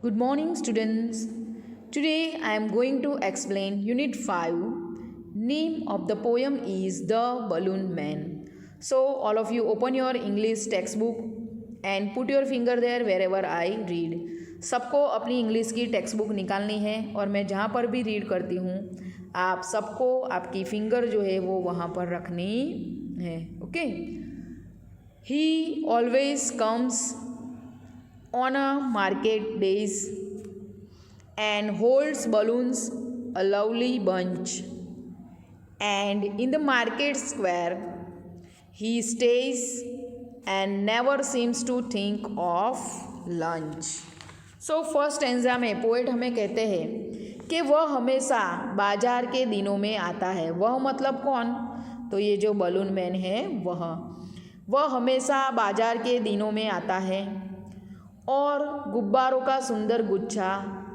Good morning, students. Today I am going to explain Unit 5. Name of the poem is The Balloon Man. So, all of you open your English textbook and put your finger there wherever I read. सबको अपनी English की text book निकालनी है और मैं जहाँ पर भी रीड करती हूँ आप सबको आपकी फिंगर जो है वो वहाँ पर रखनी है. Okay. He always comes on a market days and holds balloons a lovely bunch, and in the market square he stays and never seems to think of lunch. So first stanza में poet हमें कहते हैं कि वह हमेशा बाजार के दिनों में आता है. वह मतलब कौन? तो ये जो बलून मैन है वह हमेशा बाजार के दिनों में आता है और गुब्बारों का सुंदर गुच्छा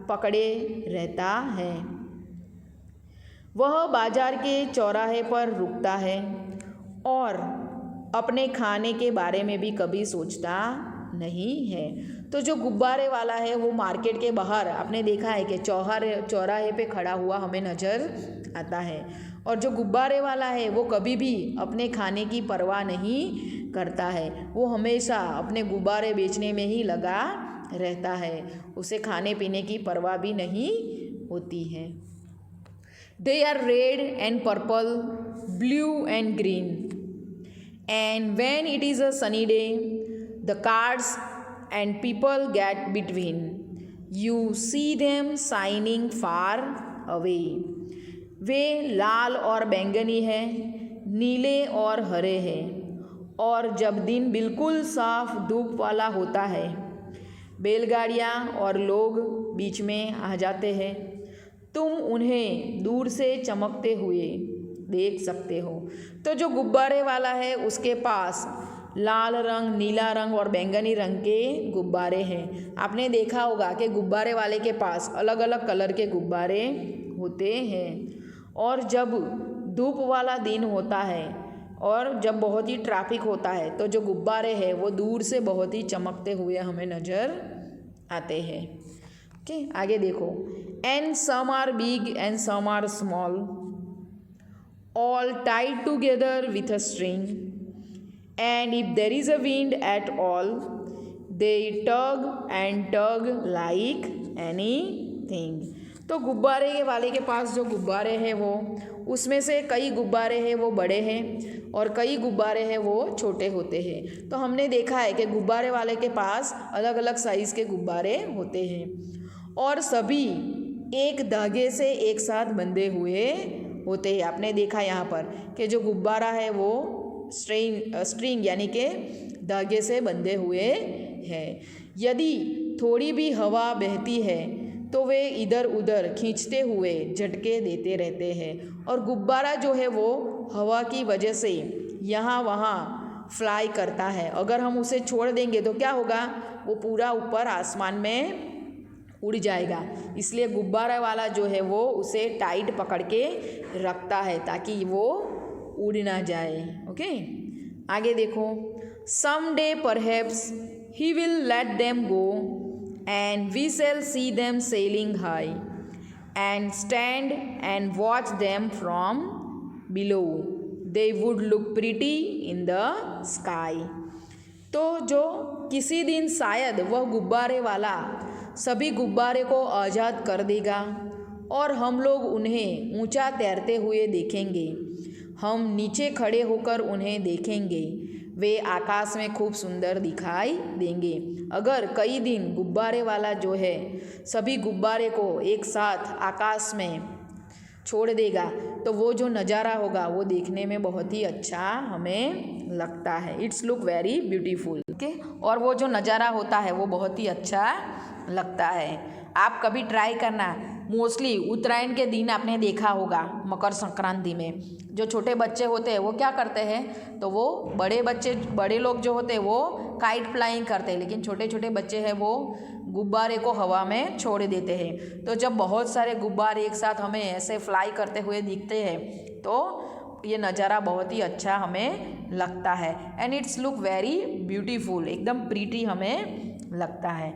पकड़े रहता है. वह बाजार के चौराहे पर रुकता है और अपने खाने के बारे में भी कभी सोचता नहीं है. तो जो गुब्बारे वाला है वो मार्केट के बाहर आपने देखा है कि चौराहे पे खड़ा हुआ हमें नज़र आता है, और जो गुब्बारे वाला है वो कभी भी अपने खाने की परवाह नहीं करता है. वो हमेशा अपने गुब्बारे बेचने में ही लगा रहता है, उसे खाने पीने की परवाह भी नहीं होती है. They are red and purple, blue and green, and when it is a sunny day the cards and people get between, you see them shining far away. वे लाल और बैंगनी है, नीले और हरे हैं, और जब दिन बिल्कुल साफ धूप वाला होता है बैलगाड़ियाँ और लोग बीच में आ जाते हैं. तुम उन्हें दूर से चमकते हुए देख सकते हो. तो जो गुब्बारे वाला है उसके पास लाल रंग, नीला रंग और बैंगनी रंग के गुब्बारे हैं. आपने देखा होगा कि गुब्बारे वाले के पास अलग अलग कलर के गुब्बारे होते हैं, और जब धूप वाला दिन होता है और जब बहुत ही ट्रैफिक होता है तो जो गुब्बारे हैं वो दूर से बहुत ही चमकते हुए हमें नज़र आते हैं. ओके, आगे देखो. And some are big and some are small, all tied together with a string, and if there is a wind at all they tug like anything. तो गुब्बारे वाले के पास जो गुब्बारे हैं वो उसमें से कई गुब्बारे हैं वो बड़े हैं और कई गुब्बारे हैं वो छोटे होते हैं. तो हमने देखा है कि गुब्बारे वाले के पास अलग अलग साइज़ के गुब्बारे होते हैं और सभी एक धागे से एक साथ बंधे हुए होते हैं. आपने देखा यहाँ पर कि जो गुब्बारा है वो स्ट्रिंग यानी कि धागे से बंधे हुए हैं. यदि थोड़ी भी हवा बहती है तो वे इधर उधर खींचते हुए झटके देते रहते हैं, और गुब्बारा जो है वो हवा की वजह से यहाँ वहाँ फ्लाई करता है. अगर हम उसे छोड़ देंगे तो क्या होगा, वो पूरा ऊपर आसमान में उड़ जाएगा. इसलिए गुब्बारा वाला जो है वो उसे टाइट पकड़ के रखता है ताकि वो उड़ ना जाए. ओके, आगे देखो. Some day perhaps he will let them go, and we shall see them sailing high and stand and watch them from below. They would look pretty in the sky. तो जो किसी दिन शायद वह गुब्बारे वाला सभी गुब्बारे को आज़ाद कर देगा और हम लोग उन्हें ऊंचा तैरते हुए देखेंगे. हम नीचे खड़े होकर उन्हें देखेंगे, वे आकाश में खूब सुंदर दिखाई देंगे. अगर कई दिन गुब्बारे वाला जो है सभी गुब्बारे को एक साथ आकाश में छोड़ देगा तो वो जो नज़ारा होगा वो देखने में बहुत ही अच्छा हमें लगता है. It's look very beautiful. Okay, और वो जो नज़ारा होता है वो बहुत ही अच्छा लगता है. आप कभी ट्राई करना. मोस्टली उत्तरायण के दिन आपने देखा होगा, मकर संक्रांति में जो छोटे बच्चे होते हैं वो क्या करते हैं, तो वो बड़े लोग जो होते हैं वो काइट फ्लाइंग करते हैं, लेकिन छोटे छोटे बच्चे हैं वो गुब्बारे को हवा में छोड़ देते हैं. तो जब बहुत सारे गुब्बारे एक साथ हमें ऐसे फ्लाई करते हुए दिखते हैं तो ये नज़ारा बहुत ही अच्छा हमें लगता है. And it's look very beautiful, एकदम प्रीटी हमें लगता है.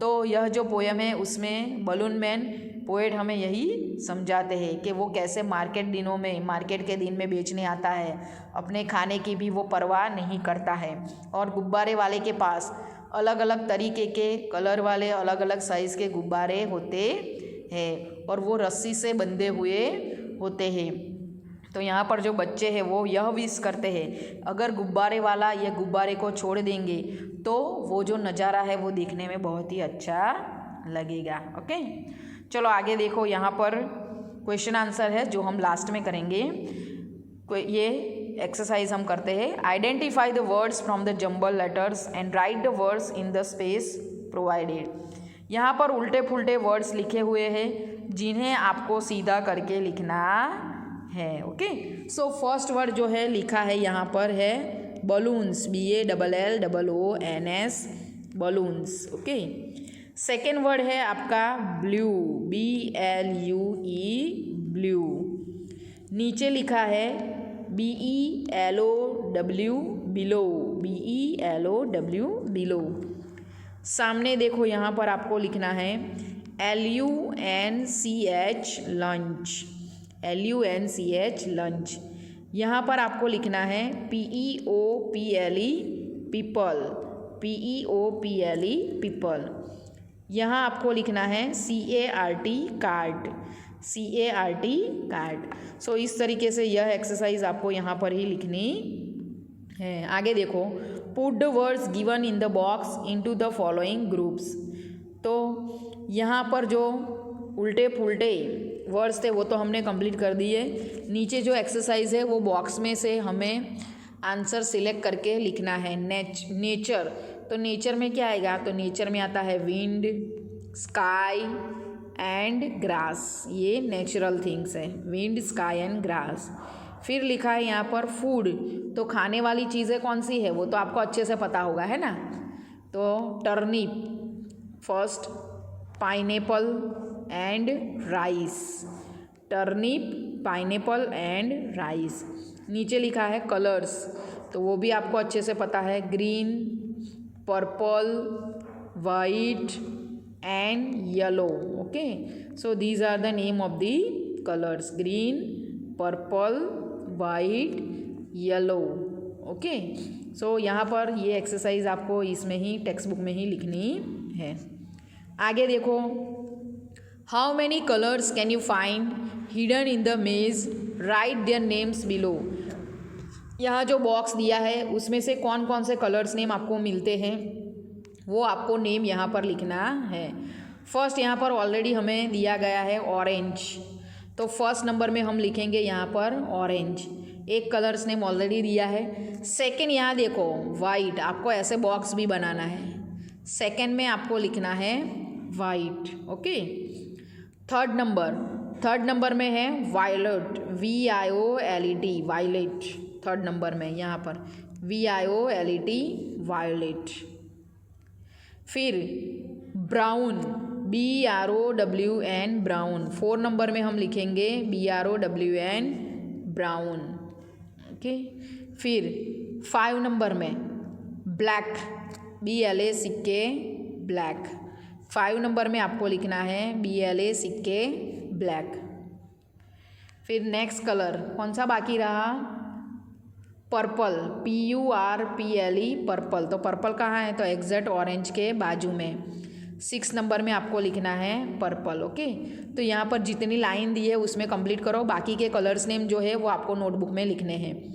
तो यह जो पोयम है उसमें बलून मैन पोएट हमें यही समझाते हैं कि वो कैसे मार्केट के दिन में बेचने आता है, अपने खाने की भी वो परवाह नहीं करता है। और गुब्बारे वाले के पास अलग अलग तरीके के कलर वाले अलग अलग साइज़ के गुब्बारे होते हैं और वो रस्सी से बंधे हुए होते हैं। तो यहाँ पर जो बच्चे हैं वो यह विश करते हैं, अगर गुब्बारे वाला ये गुब्बारे को छोड़ देंगे तो वो जो नज़ारा है वो देखने में बहुत ही अच्छा लगेगा। ओके, चलो आगे देखो। यहाँ पर क्वेश्चन आंसर है जो हम लास्ट में करेंगे। ये एक्सरसाइज हम करते हैं। Identify the words from the jumble letters and right the words in the space provided. यहाँ पर उल्टे पुल्टे वर्ड्स लिखे हुए हैं जिन्हें आपको सीधा करके लिखना है। ओके, सो फर्स्ट वर्ड जो है लिखा है यहाँ पर है balloons, BALLOONS, balloons. Okay, second word है आपका ब्लू, BLUE, ब्लू। नीचे लिखा है BELOW, बिलो, BELOW, बिलो। सामने देखो यहाँ पर आपको लिखना है LUNCH, लंच, LUNCH, लंच। यहाँ पर आपको लिखना है PEOPLE, पीपल, PEOPLE, पीपल। यहाँ आपको लिखना है CART, कार्ट, CART, कार्ट। सो इस तरीके से यह एक्सरसाइज आपको यहाँ पर ही लिखनी है। आगे देखो, put the words given in the box into the following groups. तो यहाँ पर जो उल्टे पुल्टे वर्ड्स थे वो तो हमने कंप्लीट कर दिए। नीचे जो एक्सरसाइज है वो बॉक्स में से हमें आंसर सिलेक्ट करके लिखना है। नेचर, तो नेचर में क्या आएगा? तो नेचर में आता है विंड, स्काई एंड ग्रास। ये नेचुरल थिंग्स है, विंड, स्काई एंड ग्रास। फिर लिखा है यहाँ पर फूड, तो खाने वाली चीज़ें कौन सी है वो तो आपको अच्छे से पता होगा, है ना। तो turnip first, pineapple and rice, turnip, pineapple and rice. नीचे लिखा है कलर्स, तो वो भी आपको अच्छे से पता है, green, purple, white and yellow. Okay, so these are the name of the colours, green, purple, white, yellow. Okay, so यहाँ पर ये एक्सरसाइज आपको इसमें ही टेक्स्ट बुक में ही लिखनी है। आगे देखो, how many colours can you find hidden in the मेज, राइट देयर नेम्स बिलो। यहाँ जो बॉक्स दिया है उसमें से कौन कौन से कलर्स नेम आपको मिलते हैं वो आपको नेम यहाँ पर लिखना है। फर्स्ट यहाँ पर ऑलरेडी हमें दिया गया है ऑरेंज, तो फर्स्ट नंबर में हम लिखेंगे यहाँ पर ऑरेंज, एक कलर्स नेम ऑलरेडी दिया है। सेकंड यहाँ देखो वाइट, आपको ऐसे बॉक्स भी बनाना है, सेकंड में आपको लिखना है वाइट। ओके, थर्ड नंबर में है violet, VIOLET, violet. Third number में यहाँ पर VIOLET, वायलेट। फिर ब्राउन, BROWN, ब्राउन। 4 नंबर में हम लिखेंगे BROWN, ब्राउन। ओके, फिर 5 नंबर में ब्लैक, BLACK, ब्लैक। 5 नंबर में आपको लिखना है BLACK, ब्लैक। फिर नेक्स्ट कलर कौन सा बाकी रहा? Purple, PURPLE, purple. तो पर्पल कहाँ है? तो एग्जैक्ट ऑरेंज के बाजू में 6 नंबर में आपको लिखना है पर्पल। ओके, तो यहाँ पर जितनी लाइन दी है उसमें कंप्लीट करो, बाकी के कलर्स नेम जो है वो आपको नोटबुक में लिखने हैं।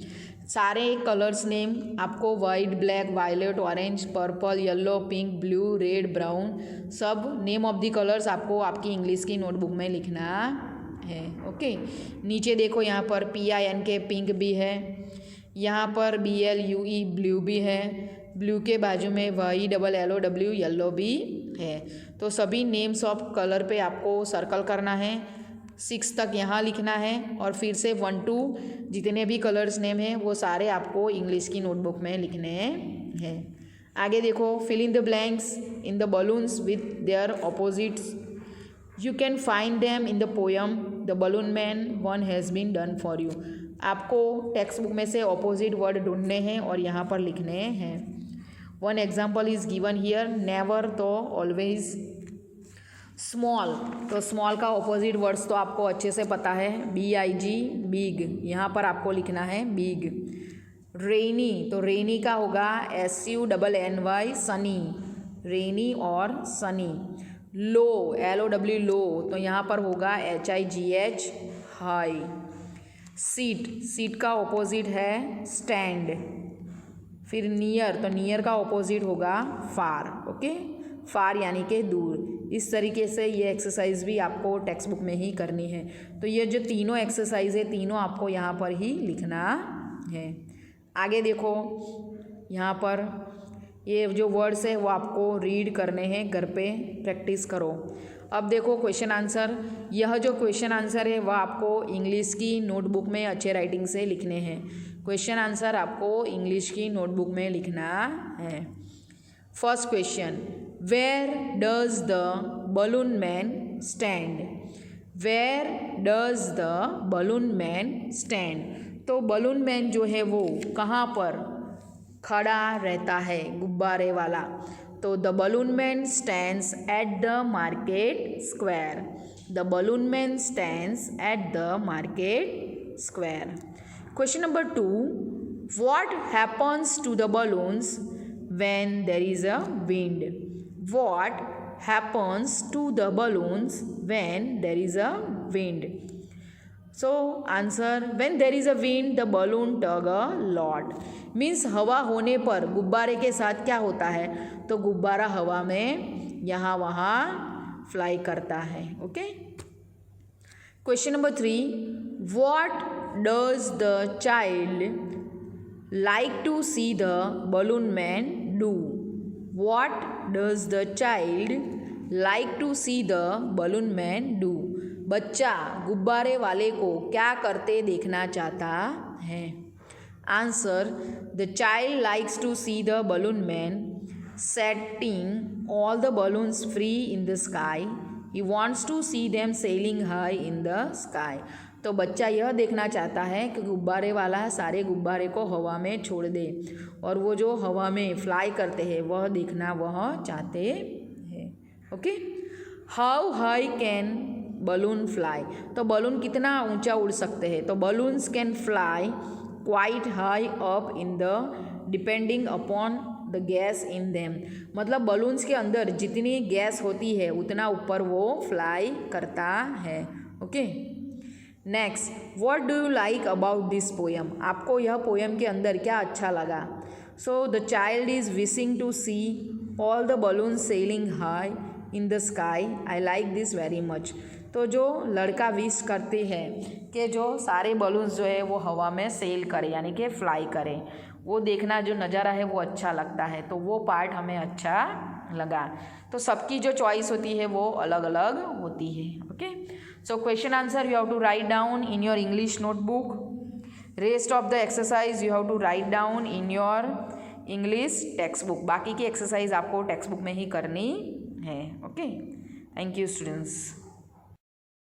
सारे कलर्स नेम आपको white, black, violet, orange, purple, yellow, pink, blue, red, brown, सब नेम ऑफ द कलर्स आपको आपकी इंग्लिश की नोटबुक में लिखना है। ओके, नीचे देखो यहाँ पर PINK, पिंक भी है, यहाँ पर BLUE, ब्लू भी है, ब्लू के बाजू में YLLOW, येलो भी है। तो सभी नेम्स ऑफ कलर पे आपको सर्कल करना है, 6 तक यहाँ लिखना है और फिर से 1 to जितने भी कलर्स नेम हैं वो सारे आपको इंग्लिश की नोटबुक में लिखने हैं। आगे देखो, fill in the blanks in the balloons with their opposites, you can find them in the poem the balloon man one has been done for you. आपको टेक्स्ट बुक में से ऑपोजिट वर्ड ढूंढने हैं और यहाँ पर लिखने हैं। One example is given here, never तो ऑलवेज। स्मॉल, तो स्मॉल का ऑपोजिट वर्ड्स तो आपको अच्छे से पता है, BIG, बिग, यहाँ पर आपको लिखना है बिग। रेनी, तो रेनी का होगा SUNNY, सनी, रेनी और सनी। लो, LOW, लो, तो यहाँ पर होगा HIGH, हाई। सीट, सीट का ऑपोजिट है स्टैंड। फिर नियर, तो नियर का ऑपोजिट होगा फार, ओके, फार यानी कि दूर। इस तरीके से ये एक्सरसाइज भी आपको टेक्स्ट बुक में ही करनी है। तो ये जो तीनों एक्सरसाइज है, तीनों आपको यहाँ पर ही लिखना है। आगे देखो, यहाँ पर ये जो वर्ड्स है वो आपको रीड करने हैं, घर पे प्रैक्टिस करो। अब देखो क्वेश्चन आंसर, यह जो क्वेश्चन आंसर है वह आपको इंग्लिश की नोटबुक में अच्छे राइटिंग से लिखने हैं। क्वेश्चन आंसर आपको इंग्लिश की नोटबुक में लिखना है। First question, where does the balloon man stand? Where does the balloon man stand? तो बलून मैन जो है वो कहाँ पर खड़ा रहता है, गुब्बारे वाला? तो the balloon man stands at the market square. The balloon man stands at the market square. Question number 2, what happens to the balloons when there is a wind? What happens to the balloons when there is a wind? So answer, when there is a wind the balloon tug a lot. Means हवा होने पर गुब्बारे के साथ क्या होता है? तो गुब्बारा हवा में यहाँ वहाँ फ्लाई करता है, okay. Question number 3, what does the child like to see the balloon man do? What does the child like to see the balloon man do? बच्चा गुब्बारे वाले को क्या करते देखना चाहता है? Answer, the child likes to see the balloon man setting all the balloons free in the sky. He wants to see them sailing high in the sky. तो बच्चा यह देखना चाहता है कि गुब्बारे वाला सारे गुब्बारे को हवा में छोड़ दे और वो जो हवा में फ्लाई करते हैं वह देखना वह चाहते हैं, okay. How high can balloon fly? तो बलून कितना ऊंचा उड़ सकते हैं? तो balloons can fly quite high up in the depending upon the gas in them. मतलब बलून्स के अंदर जितनी गैस होती है उतना ऊपर वो फ्लाई करता है, okay. Next, what do you like about this poem? आपको यह पोएम के अंदर क्या अच्छा लगा? So the child is wishing to see all the balloons sailing high in the sky. I like this very much. तो जो लड़का विश करते हैं कि जो सारे बलून्स जो है वो हवा में सेल करें यानी कि फ्लाई करें, वो देखना जो नज़ारा है वो अच्छा लगता है, तो वो पार्ट हमें अच्छा लगा। तो सबकी जो चॉइस होती है वो अलग अलग होती है, okay. So question answer you have to write down in your English notebook. Rest of the exercise you have to write down in your English text book. बाकी की एक्सरसाइज आपको टेक्स्ट बुक में ही करनी है, ओके। Thank you students.